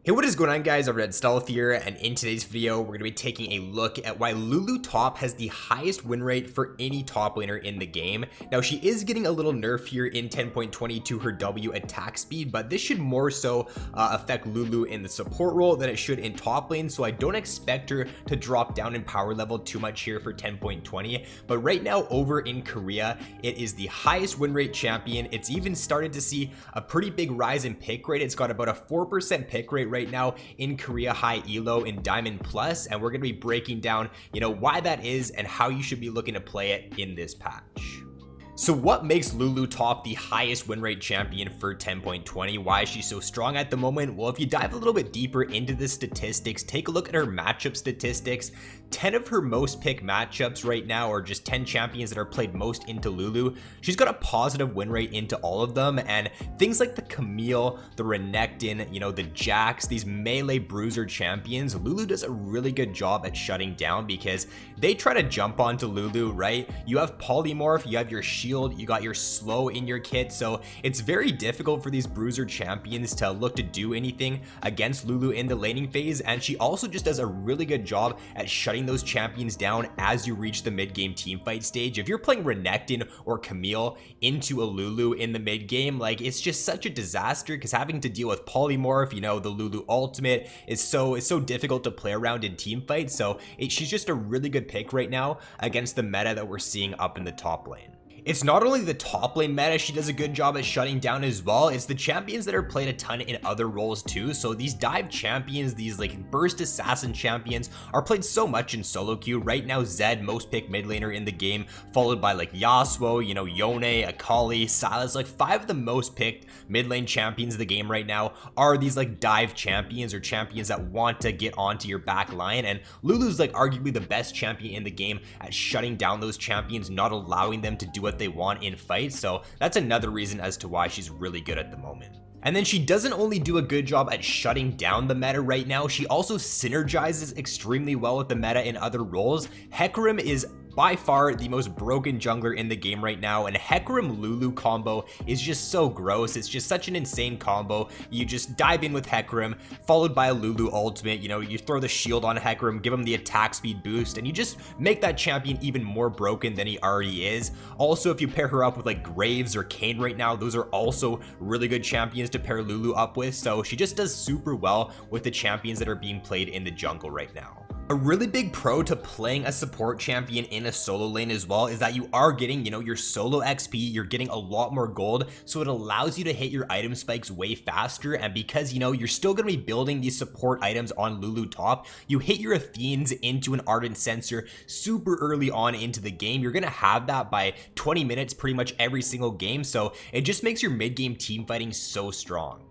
Hey, what is going on, guys? RvzStealth here, and in today's video we're going to be taking a look at why Lulu top has the highest win rate for any top laner in the game. Now, she is getting a little nerf here in 10.20 to her W attack speed, but this should more so affect Lulu in the support role than it should in top lane, so I don't expect her to drop down in power level too much here for 10.20. But right now over in Korea, it is the highest win rate champion. It's even started to see a pretty big rise in pick rate. It's got about a 4% pick rate right now in Korea high elo in Diamond Plus, and we're going to be breaking down why that is and how you should be looking to play it in this patch. So what makes Lulu top the highest win rate champion for 10.20? Why is she so strong at the moment? Well, if you dive a little bit deeper into the statistics, take a look at her matchup statistics. 10 of her most picked matchups right now are just 10 champions that are played most into Lulu. She's got a positive win rate into all of them, and things like the Camille, the Renekton, the Jax, these melee bruiser champions, Lulu does a really good job at shutting down because they try to jump onto Lulu, right? You have polymorph, you have your shield, you got your slow in your kit, so it's very difficult for these bruiser champions to look to do anything against Lulu in the laning phase. And she also just does a really good job at shutting those champions down as you reach the mid game team fight stage. If you're playing Renekton or Camille into a Lulu in the mid game, like, it's just such a disaster because having to deal with polymorph, the Lulu ultimate is so difficult to play around in team fights. So she's just a really good pick right now against the meta that we're seeing up in the top lane. It's not only the top lane meta she does a good job at shutting down as well, it's the champions that are played a ton in other roles too. So these dive champions, these like burst assassin champions are played so much in solo queue. Right now, Zed, most picked mid laner in the game, followed by like Yasuo, Yone, Akali, Sylas. Like 5 of the most picked mid lane champions of the game right now are these like dive champions or champions that want to get onto your back line. And Lulu's like arguably the best champion in the game at shutting down those champions, not allowing them to do what they want in fights. So that's another reason as to why she's really good at the moment. And then she doesn't only do a good job at shutting down the meta right now, she also synergizes extremely well with the meta in other roles. Hecarim is by far the most broken jungler in the game right now, and Hecarim Lulu combo is just so gross. It's just such an insane combo. You just dive in with Hecarim followed by a Lulu ultimate, you throw the shield on Hecarim, give him the attack speed boost, and you just make that champion even more broken than he already is. Also, if you pair her up with like Graves or Kayn right now, those are also really good champions to pair Lulu up with. So she just does super well with the champions that are being played in the jungle right now. A really big pro to playing a support champion in a solo lane as well is that you are getting, your solo XP, you're getting a lot more gold, so it allows you to hit your item spikes way faster. And because, you're still going to be building these support items on Lulu top, you hit your Athenes into an Ardent Sensor super early on into the game. You're going to have that by 20 minutes pretty much every single game, so it just makes your mid game team fighting so strong.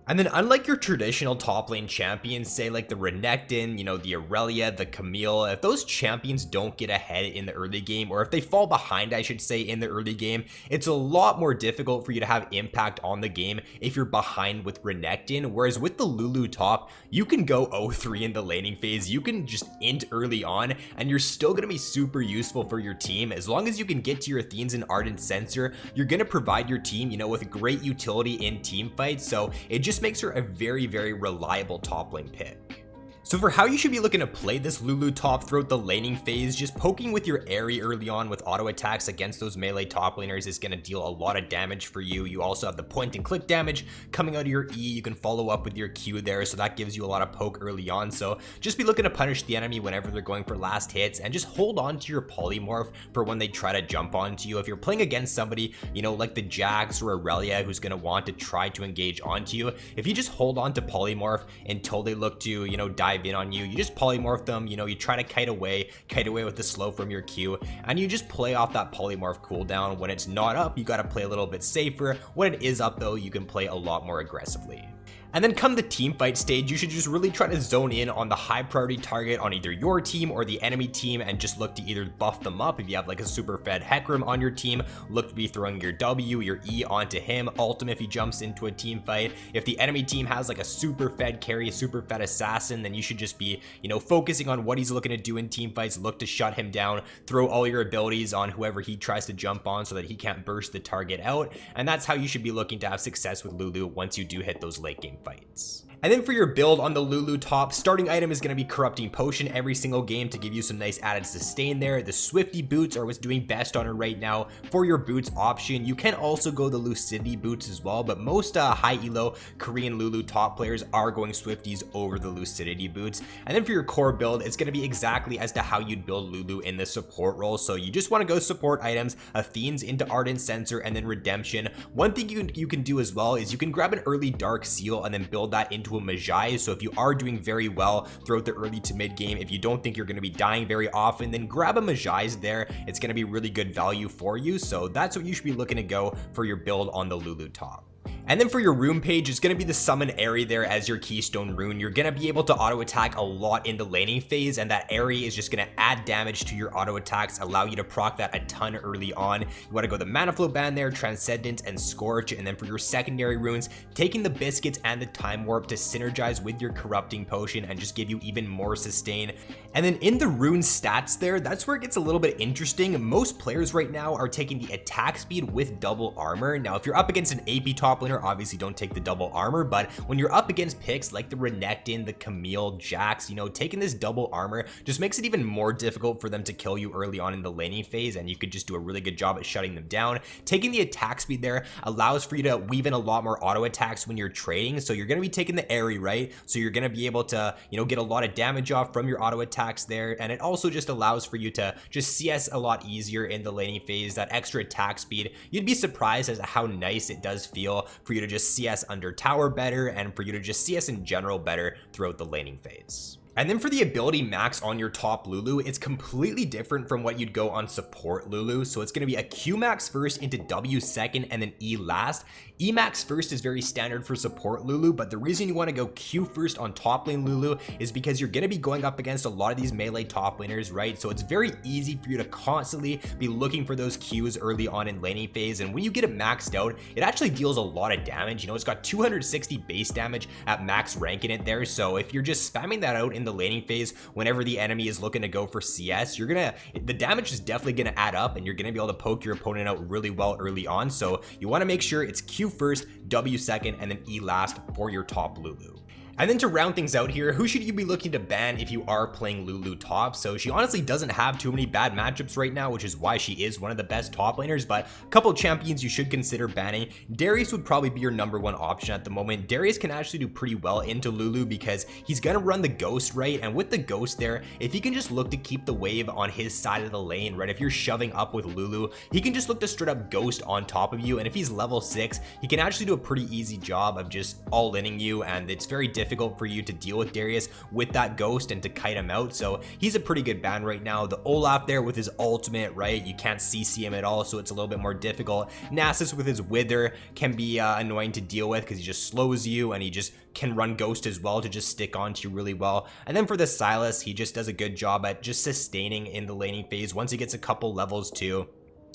And then unlike your traditional top lane champions, say like the Renekton, the Aurelia, the Camille, if those champions don't get ahead in the early game, or if they fall behind, I should say, in the early game, it's a lot more difficult for you to have impact on the game if you're behind with Renekton. Whereas with the Lulu top, you can go 0-3 in the laning phase, you can just int early on, and you're still going to be super useful for your team. As long as you can get to your Athenes and Ardent Sensor, you're going to provide your team, with great utility in team fights. So it just makes her a very, very reliable top lane pick. So for how you should be looking to play this Lulu top throughout the laning phase, just poking with your Aerie early on with auto attacks against those melee top laners is going to deal a lot of damage for you. You also have the point and click damage coming out of your E. You can follow up with your Q there, so that gives you a lot of poke early on. So just be looking to punish the enemy whenever they're going for last hits, and just hold on to your polymorph for when they try to jump onto you. If you're playing against somebody, like the Jax or Aurelia, who's going to want to try to engage onto you, if you just hold on to polymorph until they look to, dive in on you, you just polymorph them, you try to kite away with the slow from your Q, and you just play off that polymorph cooldown. When it's not up, you got to play a little bit safer. When it is up though, you can play a lot more aggressively. And then come the team fight stage, you should just really try to zone in on the high priority target on either your team or the enemy team, and just look to either buff them up. If you have like a super fed Hecarim on your team, look to be throwing your W, your E onto him, ultimate if he jumps into a team fight. If the enemy team has like a super fed carry, a super fed assassin, then you should just be, focusing on what he's looking to do in team fights. Look to shut him down, throw all your abilities on whoever he tries to jump on so that he can't burst the target out. And that's how you should be looking to have success with Lulu once you do hit those late game fights. And then for your build on the Lulu top, starting item is going to be Corrupting Potion every single game to give you some nice added sustain there. The Swifty boots are what's doing best on her right now. For your boots option, you can also go the Lucidity boots as well, but most high elo Korean Lulu top players are going Swifties over the Lucidity boots. And then for your core build, it's going to be exactly as to how you'd build Lulu in the support role. So you just want to go support items, Athene's into Ardent Sensor, and then Redemption. One thing you can do as well is you can grab an early Dark Seal and then build that into a Magi. So if you are doing very well throughout the early to mid game, if you don't think you're going to be dying very often, then grab a Magi's there. It's going to be really good value for you. So that's what you should be looking to go for your build on the Lulu top. And then for your rune page, it's going to be the Summon Airy there as your keystone rune. You're going to be able to auto attack a lot in the laning phase, and that Airy is just going to add damage to your auto attacks, allow you to proc that a ton early on. You want to go the Mana Flow band there, Transcendence and Scorch. And then for your secondary runes, taking the Biscuits and the Time Warp to synergize with your Corrupting Potion and just give you even more sustain. And then in the rune stats there, that's where it gets a little bit interesting. Most players right now are taking the attack speed with double armor. Now, if you're up against an AP top laner, obviously don't take the double armor, but when you're up against picks like the Renekton, the Camille, Jax, you know, taking this double armor just makes it even more difficult for them to kill you early on in the laning phase, and you could just do a really good job at shutting them down. Taking the attack speed there allows for you to weave in a lot more auto attacks when you're trading, so you're going to be taking the Airy, right? So you're going to be able to, you know, get a lot of damage off from your auto attacks there, and it also just allows for you to just CS a lot easier in the laning phase. That extra attack speed, you'd be surprised as to how nice it does feel for you to just CS under tower better and for you to just CS in general better throughout the laning phase. And then for the ability max on your top Lulu, it's completely different from what you'd go on support Lulu. So it's going to be a Q max first into W second and then E last. E max first is very standard for support Lulu, but the reason you want to go Q first on top lane Lulu is because you're going to be going up against a lot of these melee top laners, right? So it's very easy for you to constantly be looking for those Qs early on in laning phase, and when you get it maxed out, it actually deals a lot of damage. You know, it's got 260 base damage at max rank in it there, so if you're just spamming that out in the laning phase whenever the enemy is looking to go for CS, the damage is definitely going to add up, and you're going to be able to poke your opponent out really well early on. So you want to make sure it's Q first, W second, and then E last for your top Lulu. And then to round things out here, who should you be looking to ban if you are playing Lulu top? So she honestly doesn't have too many bad matchups right now, which is why she is one of the best top laners, but a couple champions you should consider banning. Darius would probably be your #1 option at the moment. Darius can actually do pretty well into Lulu because he's gonna run the Ghost, right? And with the Ghost there, if he can just look to keep the wave on his side of the lane, right? If you're shoving up with Lulu, he can just look to straight up Ghost on top of you, and if he's level 6, he can actually do a pretty easy job of just all-inning you, and it's very difficult for you to deal with Darius with that Ghost and to kite him out. So he's a pretty good ban right now. The Olaf there with his ultimate, right? You can't CC him at all, so it's a little bit more difficult. Nasus with his Wither can be annoying to deal with because he just slows you, and he just can run Ghost as well to just stick onto you really well. And then for the Sylas, he just does a good job at just sustaining in the laning phase. Once he gets a couple levels too,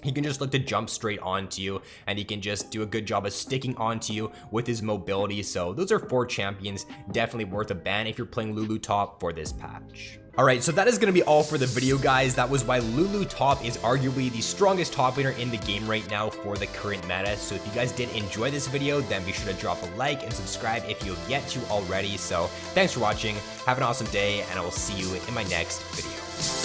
he can just look to jump straight onto you, and he can just do a good job of sticking onto you with his mobility. So those are 4 champions definitely worth a ban if you're playing Lulu top for this patch. Alright, so that is going to be all for the video, guys. That was why Lulu top is arguably the strongest top laner in the game right now for the current meta. So if you guys did enjoy this video, then be sure to drop a like and subscribe if you have yet to already. So thanks for watching, have an awesome day, and I will see you in my next video.